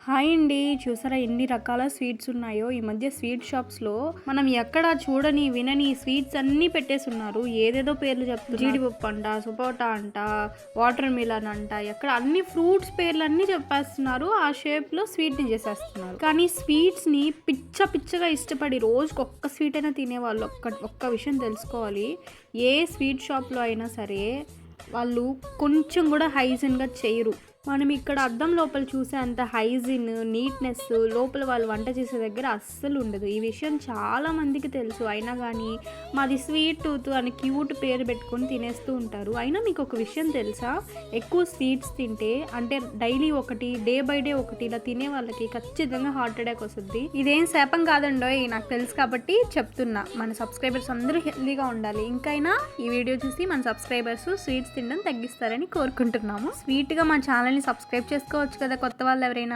Hi అండి. చూసారా ఎన్ని రకాల స్వీట్స్ ఉన్నాయో. ఈ మధ్య స్వీట్ షాప్స్లో మనం ఎక్కడ చూడని వినని స్వీట్స్ అన్నీ పెట్టేస్తున్నారు. ఏదేదో పేర్లు చెప్తున్నారు. జీడిపప్పు అంట, సపోటా అంట, వాటర్ మిలన్ అంట, ఎక్కడ అన్ని ఫ్రూట్స్ పేర్లన్నీ చెప్పేస్తున్నారు. ఆ షేప్లో స్వీట్ని చేసేస్తున్నారు. కానీ స్వీట్స్ని పిచ్చగా ఇష్టపడి రోజుకి ఒక్క స్వీట్ అయినా తినేవాళ్ళు ఒక్క విషయం తెలుసుకోవాలి. ఏ స్వీట్ షాప్లో అయినా సరే వాళ్ళు కొంచెం కూడా హైజీన్గా చేయరు. మనం ఇక్కడ అద్దం లోపల చూసే అంత హైజీన్, నీట్నెస్ లోపల వాళ్ళు వంట చేసే దగ్గర అస్సలు ఉండదు. ఈ విషయం చాలా మందికి తెలుసు. అయినా కానీ మాది స్వీట్ టూత్ అని క్యూట్ పేరు పెట్టుకొని తినేస్తూ ఉంటారు. అయినా మీకు ఒక విషయం తెలుసా, ఎక్కువ స్వీట్స్ తింటే అంటే డైలీ ఒకటి, డే బై డే ఒకటి ఇలా తినే వాళ్ళకి ఖచ్చితంగా హార్ట్ అటాక్ వస్తుంది. ఇదేం శాపం కాదండో, నాకు తెలుసు కాబట్టి చెప్తున్నా. మన సబ్స్క్రైబర్స్ అందరూ హెల్తీగా ఉండాలి. ఇంకైనా ఈ వీడియో చూసి మన సబ్స్క్రైబర్స్ స్వీట్స్ తినడం తగ్గిస్తారని కోరుకుంటున్నాము. స్వీట్గా మా ఛానల్ని సబ్స్క్రైబ్ చేసుకోవచ్చు కదా కొత్త వాళ్ళు ఎవరైనా.